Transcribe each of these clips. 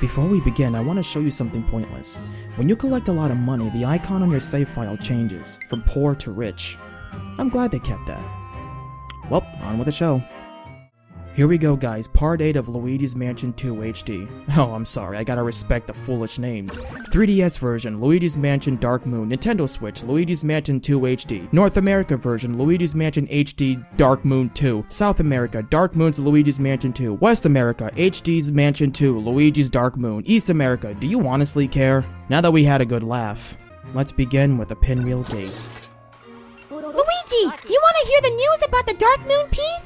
Before we begin, I want to show you something pointless. When you collect a lot of money, the icon on your save file changes, from poor to rich. I'm glad they kept that. Well, on with the show. Here we go guys, part 8 of Luigi's Mansion 2 HD. Oh, I'm sorry, I gotta respect the foolish names. 3DS version, Luigi's Mansion Dark Moon. Nintendo Switch, Luigi's Mansion 2 HD. North America version, Luigi's Mansion HD Dark Moon 2. South America, Dark Moon's Luigi's Mansion 2. West America, HD's Mansion 2, Luigi's Dark Moon. East America, do you honestly care? Now that we had a good laugh, let's begin with the Pinwheel Gate. Luigi, you want to hear the news about the Dark Moon piece?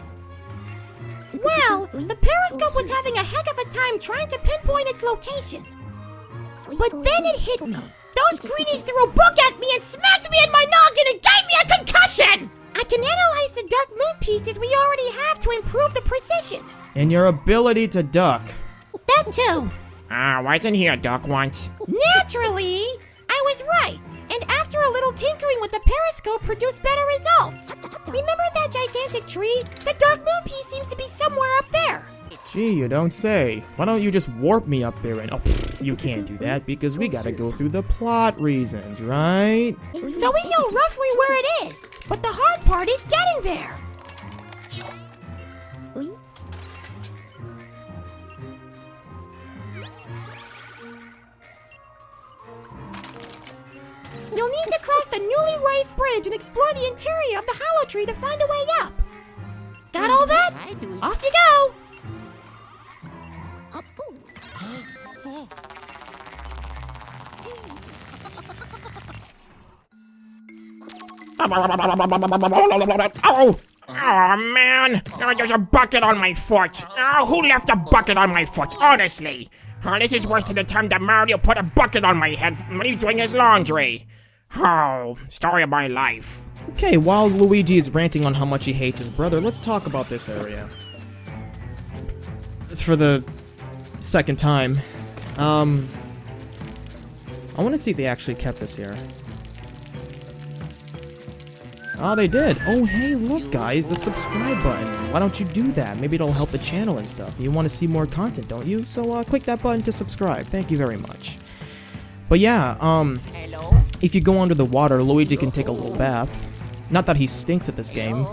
Well, the periscope was having a heck of a time trying to pinpoint its location. But then it hit me. Those greenies threw a book at me and smacked me in my noggin and gave me a concussion! I can analyze the Dark Moon pieces we already have to improve the precision. And your ability to duck. That too. Wasn't he a duck once? Naturally! I was right. And after a little tinkering with the periscope produced better results. Remember that gigantic tree? The Dark Moon piece seems to be somewhere up there. Gee, you don't say. Why don't you just warp me up there and... Oh, you can't do that because we gotta go through the plot reasons, right? So we know roughly where it is, but the hard part is getting there. You'll need to cross the newly raised bridge and explore the interior of the hollow tree to find a way up. Got all that? Off you go! Oh man! There's a bucket on my foot! Who left a bucket on my foot? Honestly! This is worse than the time that Mario put a bucket on my head when he was doing his laundry. Oh, story of my life. Okay, while Luigi is ranting on how much he hates his brother, let's talk about this area. For the second time. I want to see if they actually kept this here. Oh, they did. Oh, hey, look, guys, the subscribe button. Why don't you do that? Maybe it'll help the channel and stuff. You want to see more content, don't you? So, click that button to subscribe. Thank you very much. But yeah, if you go under the water, Luigi can take a little bath. Not that he stinks at this game,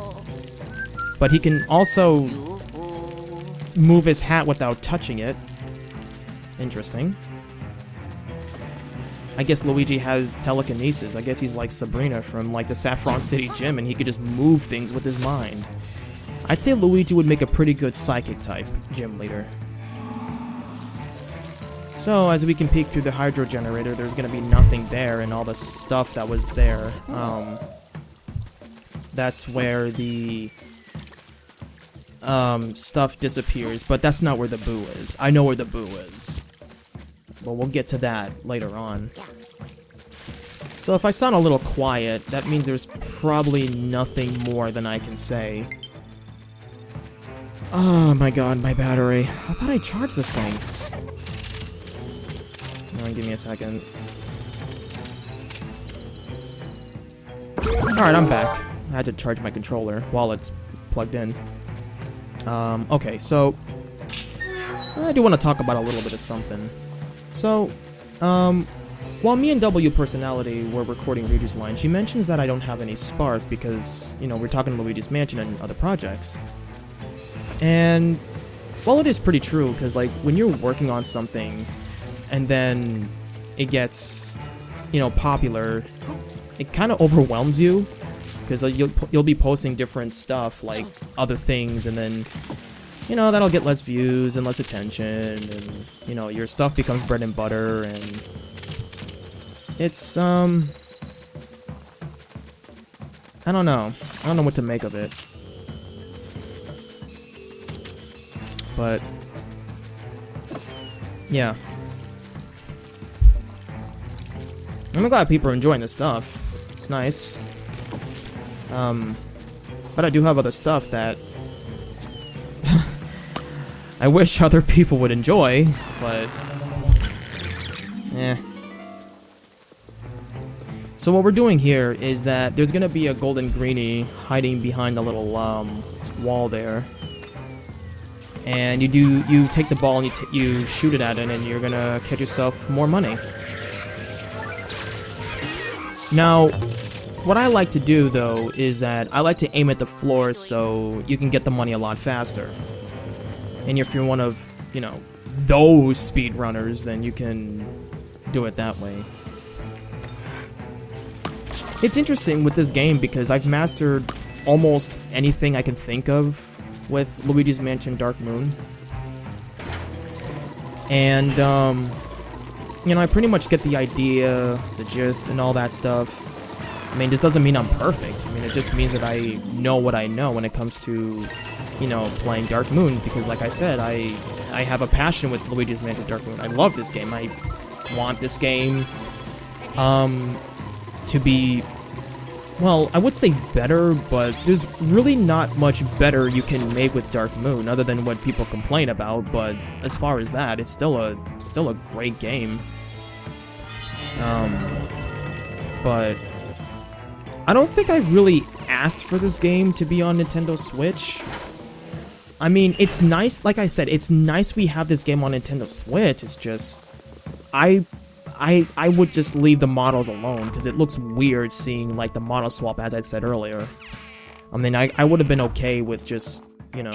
but he can also move his hat without touching it. Interesting. I guess Luigi has telekinesis. I guess he's like Sabrina from like the Saffron City Gym, and he could just move things with his mind. I'd say Luigi would make a pretty good psychic type gym leader. So, as we can peek through the hydro generator, there's gonna be nothing there, and all the stuff that was there, that's where the stuff disappears, but that's not where the boo is. I know where the boo is. But we'll get to that later on. So if I sound a little quiet, that means there's probably nothing more than I can say. Oh my god, my battery. I thought I charged this thing. Give me a second. Alright, I'm back. I had to charge my controller while it's plugged in. Okay, so I do want to talk about a little bit of something. So, while me and W Personality were recording Luigi's line, she mentions that I don't have any spark because, you know, we're talking Luigi's Mansion and other projects. And, well, it is pretty true, because, like, when you're working on something and then it gets, you know, popular, it kind of overwhelms you, because you'll be posting different stuff, like other things, and then, you know, that'll get less views and less attention, and, you know, your stuff becomes bread and butter, and it's, I don't know. I don't know what to make of it. But, yeah. I'm glad people are enjoying this stuff. It's nice. But I do have other stuff that I wish other people would enjoy, but So what we're doing here is that there's gonna be a golden greenie hiding behind the little wall there. and you take the ball and you shoot it at it, and you're gonna get yourself more money. Now, what I like to do though is that I like to aim at the floor so you can get the money a lot faster. And if you're one of, you know, those speedrunners, then you can do it that way. It's interesting with this game because I've mastered almost anything I can think of with Luigi's Mansion Dark Moon. And, you know, I pretty much get the idea, the gist, and all that stuff. I mean, this doesn't mean I'm perfect. I mean, it just means that I know what I know when it comes to, you know, playing Dark Moon. Because, like I said, I have a passion with Luigi's Mansion Dark Moon. I love this game. I want this game, to be, well, I would say better, but there's really not much better you can make with Dark Moon, other than what people complain about. But as far as that, it's still a great game. But I don't think I really asked for this game to be on Nintendo Switch. I mean, it's nice, like I said, it's nice we have this game on Nintendo Switch. It's just, I would just leave the models alone, because it looks weird seeing, like, the model swap, as I said earlier. I mean, I would have been okay with just, you know,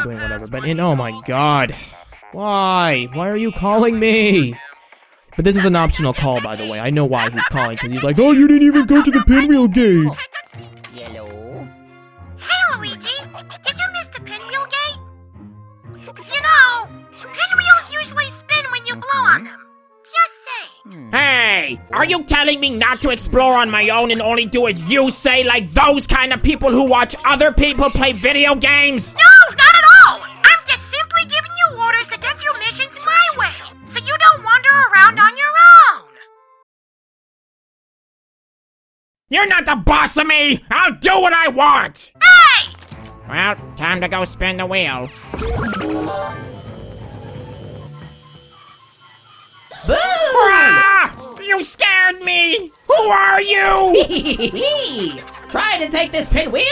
doing whatever, but oh my god. Why? Why are you calling me? But this is an optional call, by the way. I know why he's calling, because he's like, oh, you didn't even go to the Pinwheel gate! Hello? Hey, Luigi! Did you miss the Pinwheel gate? You know, pinwheels usually spin when you blow on them. Just saying. Hey, are you telling me not to explore on my own and only do as you say, like those kind of people who watch other people play video games? No, not at all! I'm just simply giving you orders to get through missions my way, so you don't wander around on your own. You're not the boss of me! I'll do what I want! Hey! Well, time to go spin the wheel. Boo! Ah! You scared me! Who are you? Trying to take this pinwheel?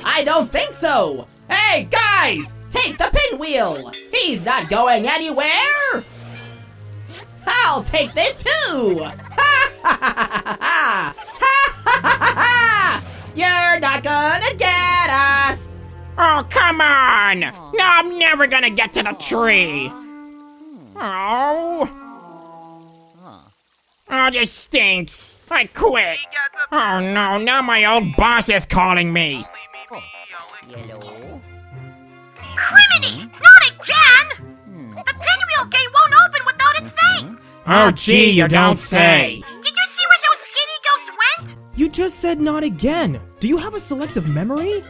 I don't think so! Hey, guys! Take the pinwheel! He's not going anywhere! I'll take this too! Ha ha ha ha! Ha ha ha! You're not gonna get us! Oh, come on! No, I'm never gonna get to the tree! Oh... Oh, this stinks. I quit. Oh no, now my old boss is calling me. Hello? Criminy! Not again! The pinwheel gate won't open without its veins! Oh gee, you don't say. Did you see where those skinny ghosts went? You just said not again! Do you have a selective memory?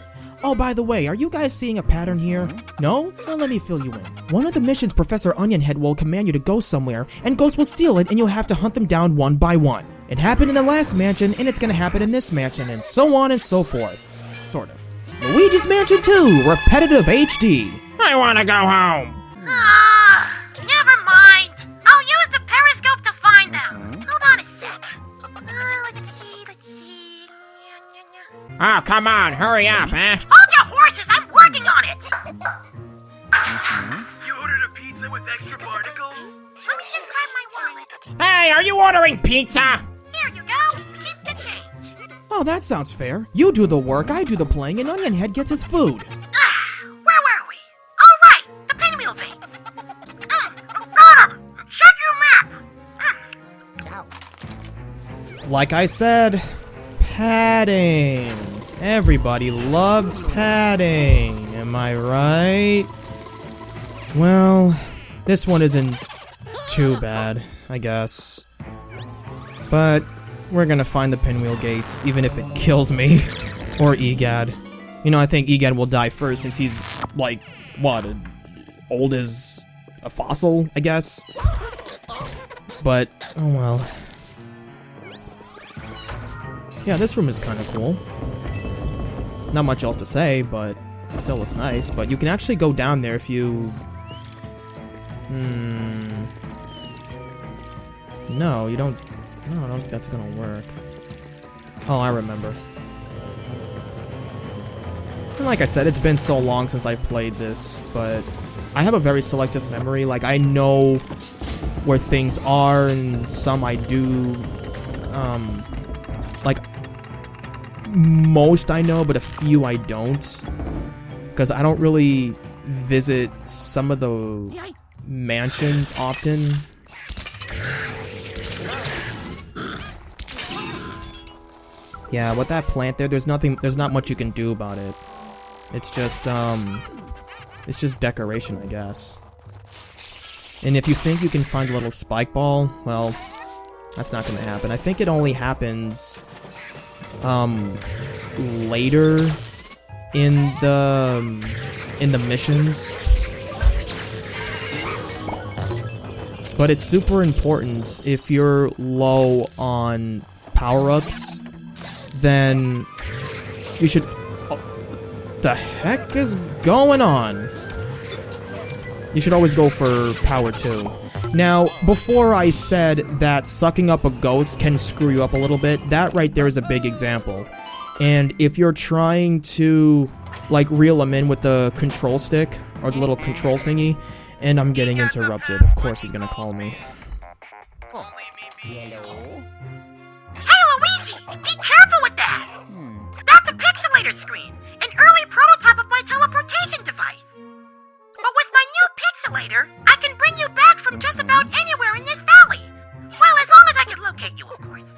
Oh, by the way, are you guys seeing a pattern here? No? Well, let me fill you in. One of the missions, Professor Onionhead will command you to go somewhere, and ghosts will steal it, and you'll have to hunt them down one by one. It happened in the last mansion, and it's gonna happen in this mansion, and so on and so forth. Sort of. Luigi's Mansion 2, Repetitive HD. I wanna go home. Never mind. I'll use the periscope to find them. Hold on a sec. Let's see. Oh, come on, hurry up, huh? Hold your horses, I'm working on it! You ordered a pizza with extra particles? Let me just grab my wallet. Hey, are you ordering pizza? Here you go. Keep the change. Oh, that sounds fair. You do the work, I do the playing, and Onionhead gets his food. Where were we? Oh, right, the pinwheel veins. Got 'em. Check your map. Like I said, padding. Everybody loves padding, am I right? Well, this one isn't too bad, I guess. But we're gonna find the pinwheel gates, even if it kills me. Or Egad. You know, I think Egad will die first since he's, like, what, old as a fossil, I guess? But, oh well. Yeah, this room is kind of cool. Not much else to say, but it still looks nice. But you can actually go down there if you... No, you don't... No, I don't think that's gonna work. Oh, I remember. And like I said, it's been so long since I played this, but I have a very selective memory. Like, I know where things are, and some I do. Like, most I know, but a few I don't. Because I don't really visit some of the mansions often. Yeah, with that plant there, there's not much you can do about it. It's just decoration, I guess. And if you think you can find a little spike ball, well, that's not gonna happen. I think it only happens, later in the missions. But it's super important if you're low on power-ups, then you should... Oh, what the heck is going on? You should always go for power 2. Now, before I said that sucking up a ghost can screw you up a little bit, that right there is a big example. And if you're trying to, like, reel him in with the control stick, or the little control thingy, and I'm getting interrupted. Of course he's gonna call me. Hey, Luigi! Be careful with that! That's a pixelator screen, an early prototype of my teleportation device. But with my new pixelator, I can bring you back from just about anywhere in this valley. Well, as long as I can locate you, of course.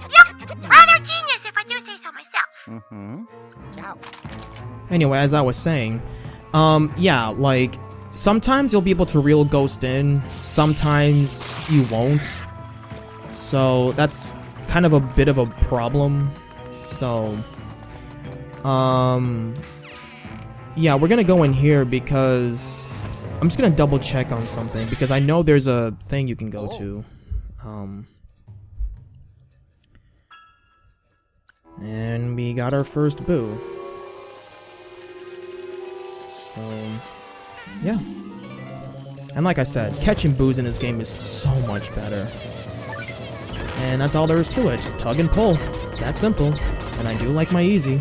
Yep, rather genius if I do say so myself. Anyway, as I was saying, yeah, like, sometimes you'll be able to reel ghost in, sometimes you won't. So, that's kind of a bit of a problem. So, yeah, we're gonna go in here because I'm just gonna double check on something because I know there's a thing you can go to. And we got our first boo. So, yeah. And like I said, catching boos in this game is so much better. And that's all there is to it. Just tug and pull. It's that simple. And I do like my easy.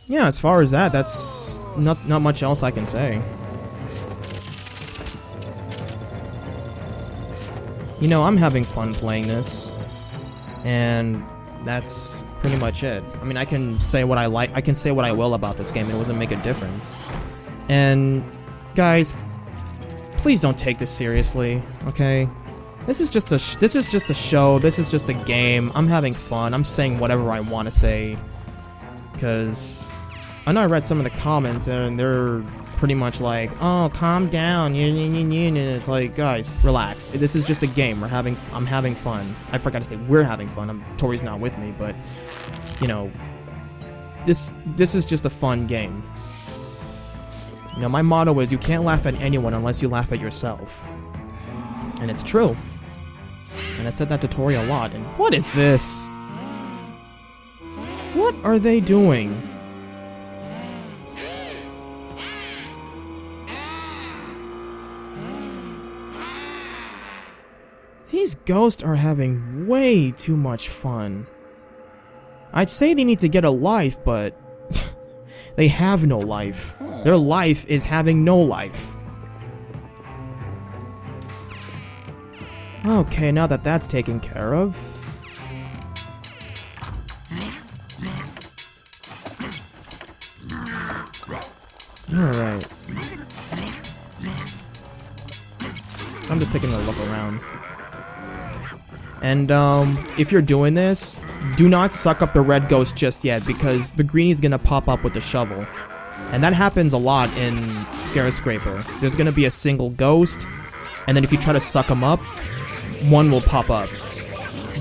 Yeah, as far as that, that's not much else I can say. You know, I'm having fun playing this. And that's pretty much it. I mean, I can say what I like, I can say what I will about this game, and it doesn't make a difference. And, guys, please don't take this seriously, okay? This is just a show, this is just a game. I'm having fun, I'm saying whatever I want to say. Because I know I read some of the comments, and they're pretty much like, oh, calm down, and it's like, guys, relax. This is just a game. I'm having fun. I forgot to say we're having fun. Tori's not with me, but you know, this is just a fun game. You know, my motto is you can't laugh at anyone unless you laugh at yourself. And it's true. And I said that to Tori a lot. And what is this? What are they doing? These ghosts are having way too much fun. I'd say they need to get a life, but they have no life. Their life is having no life. Okay, now that that's taken care of. Alright. I'm just taking a look around. And, if you're doing this, do not suck up the red ghost just yet, because the greenie's gonna pop up with the shovel. And that happens a lot in Skyscraper. There's gonna be a single ghost, and then if you try to suck them up, one will pop up.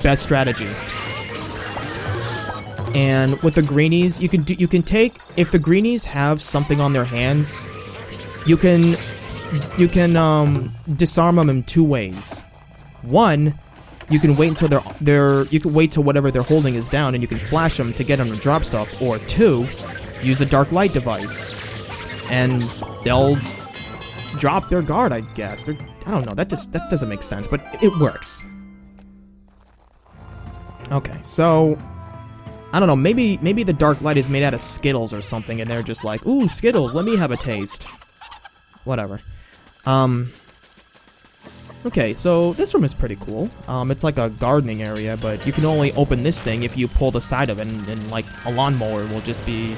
Best strategy. And with the greenies, you can take, if the greenies have something on their hands, you can disarm them in two ways. One, you can wait until you can wait till whatever they're holding is down, and you can flash them to get them to drop stuff. Or two, use the dark light device, and they'll drop their guard, I guess. I don't know. That doesn't make sense, but it works. Okay, so I don't know, maybe the dark light is made out of Skittles or something, and they're just like, ooh, Skittles, let me have a taste. Whatever. Okay, so this room is pretty cool. It's like a gardening area, but you can only open this thing if you pull the side of it, and like a lawnmower will just be,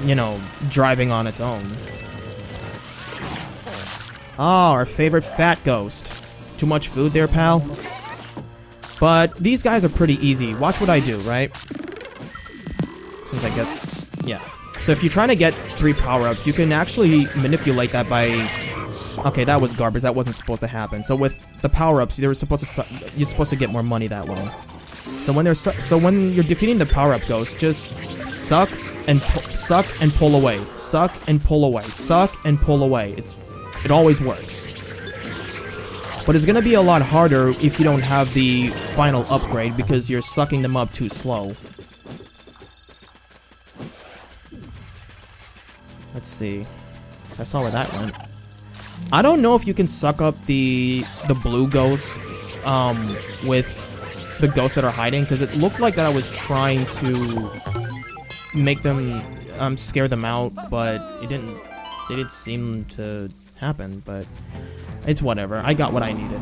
you know, driving on its own. Oh, our favorite fat ghost. Too much food there, pal? But these guys are pretty easy. Watch what I do, right? As soon as I get... Yeah. So if you're trying to get 3 power-ups, you can actually manipulate that by... Okay, that was garbage. That wasn't supposed to happen. So with the power-ups, you're supposed to get more money that way. So when you're defeating the power-up ghost, just suck and pull away. Suck and pull away. Suck and pull away. It always works. But it's gonna be a lot harder if you don't have the final upgrade because you're sucking them up too slow. Let's see. I saw where that went. I don't know if you can suck up the blue ghost with the ghosts that are hiding, because it looked like that I was trying to make them scare them out, but it didn't seem to happen. But it's whatever. I got what I needed.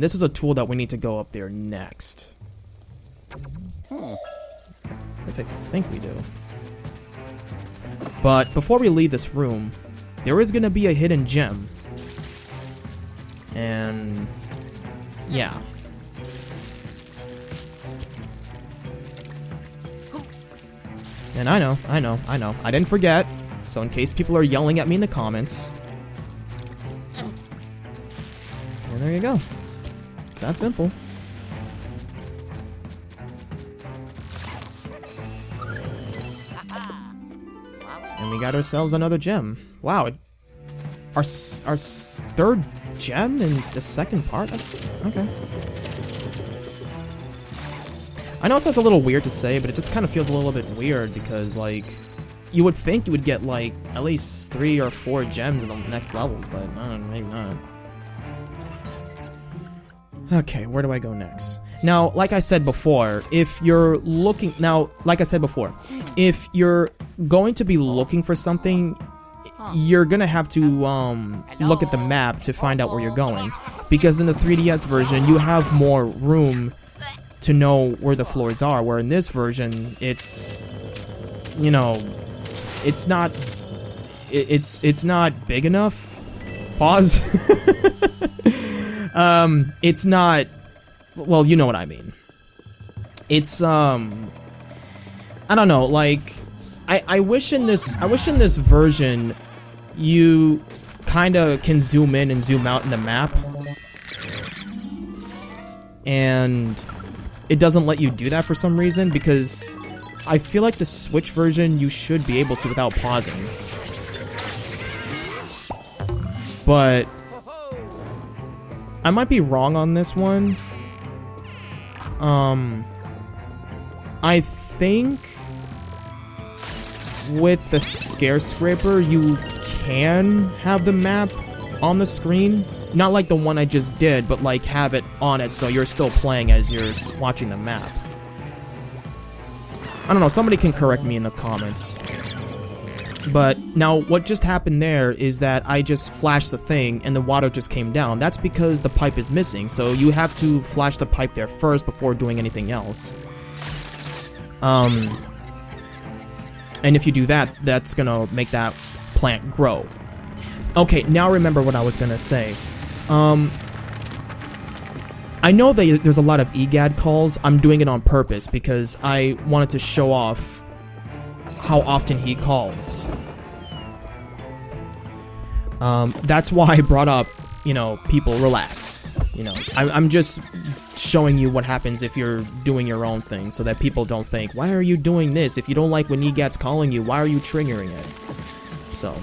This is a tool that we need to go up there next. Yes, I think we do. But before we leave this room, there is gonna be a hidden gem. And yeah. And I know. I didn't forget. So in case people are yelling at me in the comments. And there you go. That simple. And we got ourselves another gem. Wow, our third gem in the second part? Okay. I know it sounds a little weird to say, but it just kind of feels a little bit weird because, like, you would think you would get, like, at least 3 or 4 gems in the next levels, but maybe not. Okay, where do I go next? Now, like I said before, if you're looking... Now, like I said before, if you're going to be looking for something, you're gonna have to look at the map to find out where you're going. Because in the 3DS version, you have more room to know where the floors are, where in this version, it's... You know... It's not... It's not big enough. Pause. It's not... Well, you know what I mean. It's, I don't know, like... I wish in this version, you kinda can zoom in and zoom out in the map. And it doesn't let you do that for some reason, because I feel like the Switch version, you should be able to without pausing. But I might be wrong on this one. I think with the Scare Scraper, you can have the map on the screen. Not like the one I just did, but like have it on it so you're still playing as you're watching the map. I don't know, somebody can correct me in the comments. But now what just happened there is that I just flashed the thing and the water just came down. That's because the pipe is missing, so you have to flash the pipe there first before doing anything else. And if you do that, that's gonna make that plant grow. Okay, now remember what I was gonna say. I know that there's a lot of EGAD calls. I'm doing it on purpose because I wanted to show off how often he calls. That's why I brought up, you know, people relax. You know, I'm just showing you what happens if you're doing your own thing so that people don't think, why are you doing this? If you don't like when EGAD's calling you, why are you triggering it? So.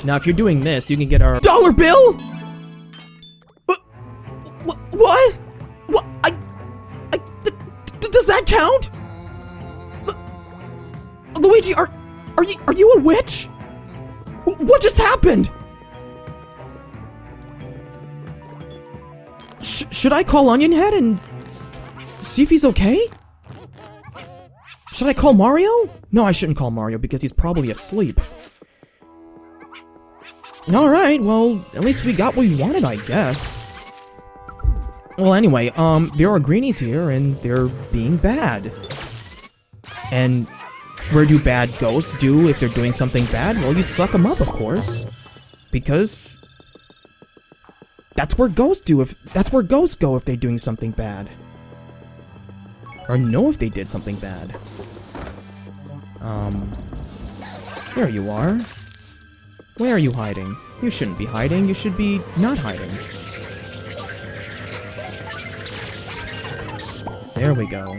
Now, if you're doing this, you can get our dollar bill? What? What? Does that count? Luigi, are you a witch? What just happened? Should I call Onion Head and see if he's okay? Should I call Mario? No, I shouldn't call Mario because he's probably asleep. Alright, well, at least we got what we wanted, I guess. Well, anyway, there are greenies here, and they're being bad. And where do bad ghosts do if they're doing something bad? Well, you suck them up, of course. Because that's where ghosts go if they're doing something bad. Or know if they did something bad. There you are. Where are you hiding? You shouldn't be hiding, you should be not hiding. There we go.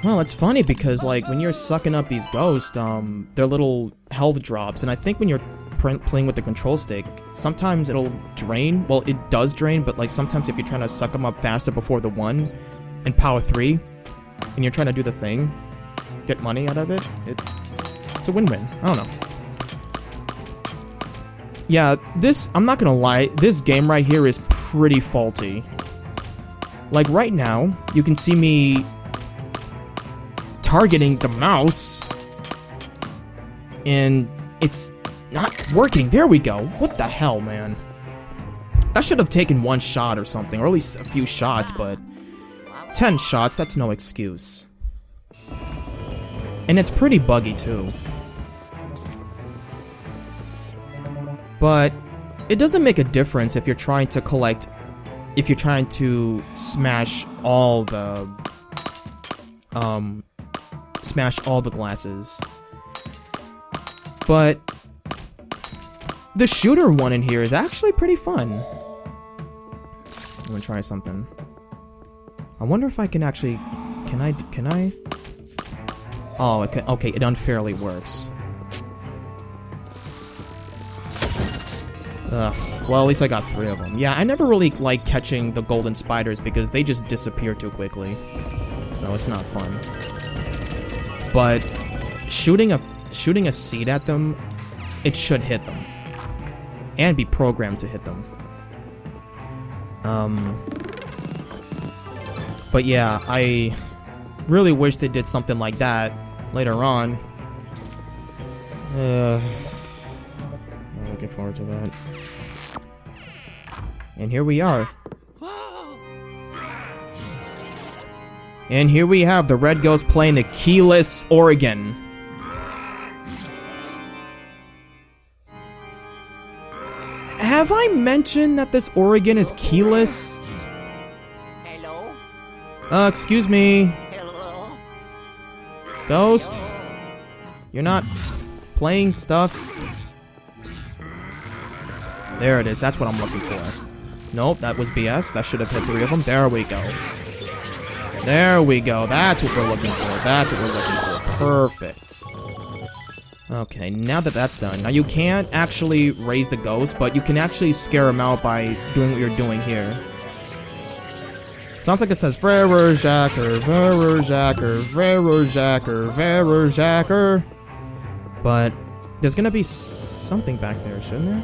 Well, it's funny because, like, when you're sucking up these ghosts, their little health drops, and I think when you're playing with the control stick, sometimes it'll drain. Well, it does drain, but, like, sometimes if you're trying to suck them up faster before the 1 and power 3, and you're trying to do the thing, get money out of it, it's a win-win. I don't know. Yeah, I'm not gonna lie, this game right here is pretty faulty. Like, right now, you can see me targeting the mouse, and it's not working. There we go. What the hell, man? That should have taken 1 shot or something, or at least a few shots, but 10 shots, that's no excuse. And it's pretty buggy, too. But it doesn't make a difference if you're trying to smash all the glasses. But the shooter one in here is actually pretty fun. I'm gonna try something. I wonder if I can actually... Can I? Oh, okay, it unfairly works. Ugh. Well, at least I got 3 of them. Yeah, I never really like catching the golden spiders because they just disappear too quickly. So it's not fun. But shooting a seed at them, it should hit them. And be programmed to hit them. But yeah, I really wish they did something like that later on. I'm looking forward to that. And here we are. And here we have the Red Ghost playing the keyless organ. Have I mentioned that this organ is keyless? Hello? Excuse me. Hello? Ghost? You're not playing stuff? There it is. That's what I'm looking for. Nope, that was BS. That should have hit 3 of them. There we go. There we go. That's what we're looking for. That's what we're looking for. Perfect. Okay, now that that's done. Now, you can't actually raise the ghost, but you can actually scare him out by doing what you're doing here. Sounds like it says, Verursacher, Verursacher, Verursacher, Verursacher. But there's gonna be something back there, shouldn't there?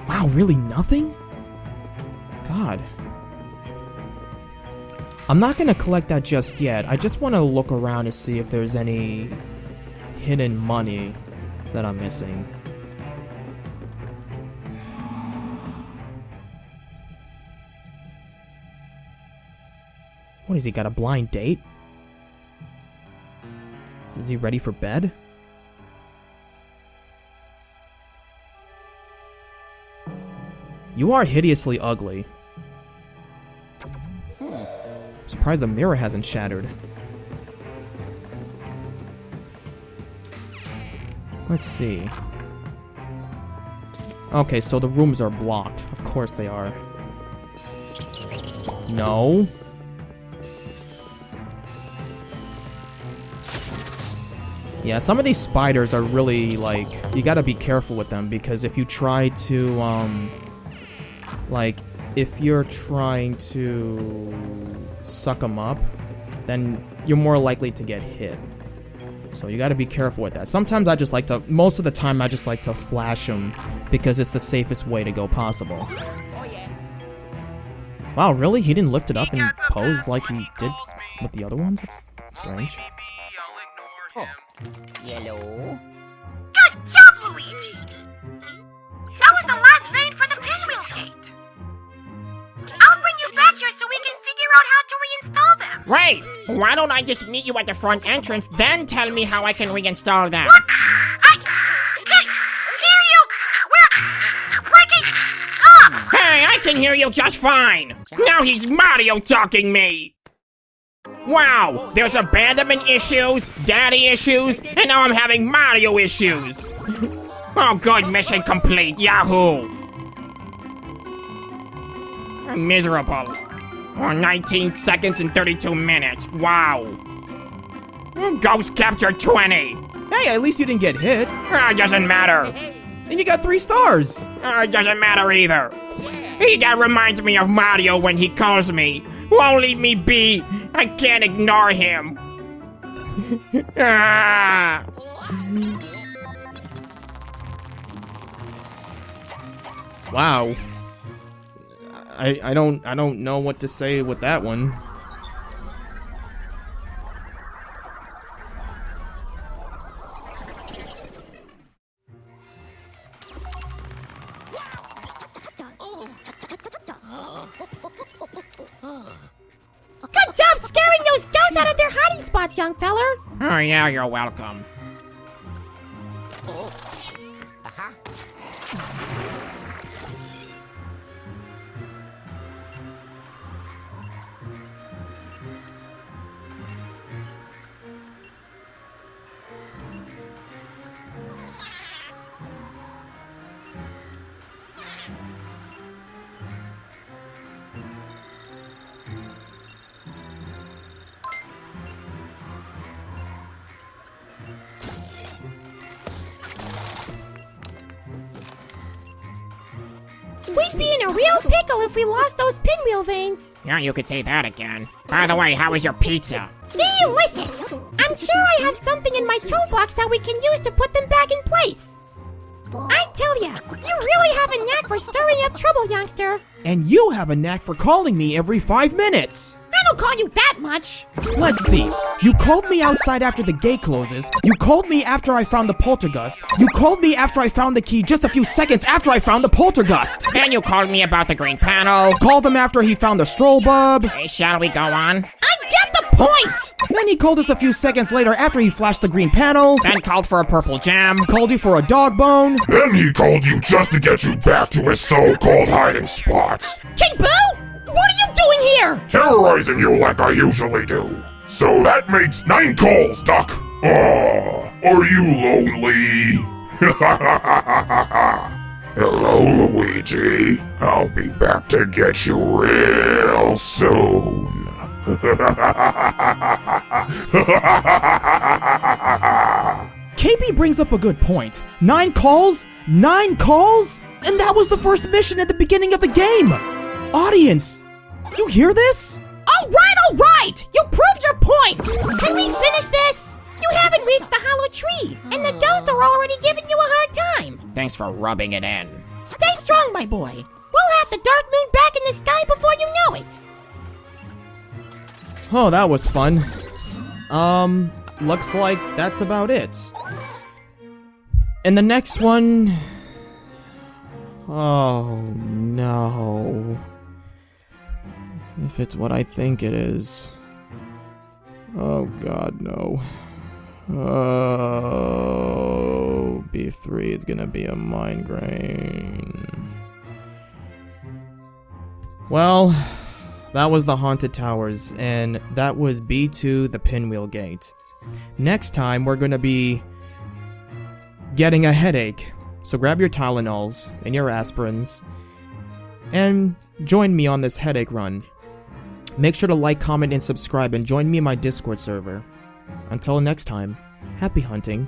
Wow, really nothing? God. I'm not gonna collect that just yet. I just want to look around to see if there's any hidden money that I'm missing. What, has he got a blind date? Is he ready for bed? You are hideously ugly. Surprised the mirror hasn't shattered. Let's see. Okay, so the rooms are blocked. Of course they are. No. Yeah, some of these spiders are really, like, you gotta be careful with them, because if you try to, like, if you're trying to suck them up, then you're more likely to get hit. So you gotta be careful with that. Sometimes I just like to, most of the time I just like to flash them because it's the safest way to go possible. Wow, really? He didn't lift it up and pose like he did with the other ones? That's strange. Good job, Luigi! That was the last vein for the Pinwheel gate. I'll bring you back here so we can figure out how to reinstall them. Wait, why don't I just meet you at the front entrance, then tell me how I can reinstall them? I can't hear you! We're breaking up! Hey, I can hear you just fine! Now he's Mario talking me! Wow, there's abandonment issues, daddy issues, and now I'm having Mario issues! Oh good, mission complete, yahoo! I'm miserable. Oh, 19 seconds and 32 minutes, wow! Ghost capture 20! Hey, at least you didn't get hit. It doesn't matter. And you got 3 stars. It doesn't matter either. That reminds me of Mario when he calls me. Won't leave me be. I can't ignore him. Ah. Wow. I don't know what to say with that one. Good job scaring those ghosts out of their hiding spots, young feller! Oh yeah, you're welcome. We'd be in a real pickle if we lost those pinwheel veins. Yeah, you could say that again. By the way, how was your pizza? Delicious! I'm sure I have something in my toolbox that we can use to put them back in place. I tell ya, you really have a knack for stirring up trouble, youngster. And you have a knack for calling me every 5 minutes. I don't call you that much. Let's see. You called me outside after the gate closes. You called me after I found the poltergust. You called me after I found the key just a few seconds after I found the poltergust. And you called me about the green panel. Called him after he found the stroll bulb. Hey, shall we go on? I get the point! Then he called us a few seconds later after he flashed the green panel. Then called for a purple gem. Called you for a dog bone. Then he called you just to get you back to his so-called hiding spot. King Boo! What are you doing here? Terrorizing you like I usually do. So that makes 9 calls, Duck. Oh, are you lonely? Hello, Luigi. I'll be back to get you real soon. KB brings up a good point. 9 calls? 9 calls? And that was the first mission at the beginning of the game! Audience, you hear this? All right! You proved your point! Can we finish this? You haven't reached the hollow tree, and the ghosts are already giving you a hard time. Thanks for rubbing it in. Stay strong, my boy. We'll have the dark moon back in the sky before you know it. Oh, that was fun. Looks like that's about it. And the next one... Oh, no. If it's what I think it is. Oh god, no. Oh, B3 is gonna be a migraine. Well, that was the Haunted Towers, and that was B2, the Pinwheel Gate. Next time, we're gonna be getting a headache. So grab your Tylenols and your aspirins, and join me on this headache run. Make sure to like, comment, and subscribe, and join me in my Discord server. Until next time, happy hunting.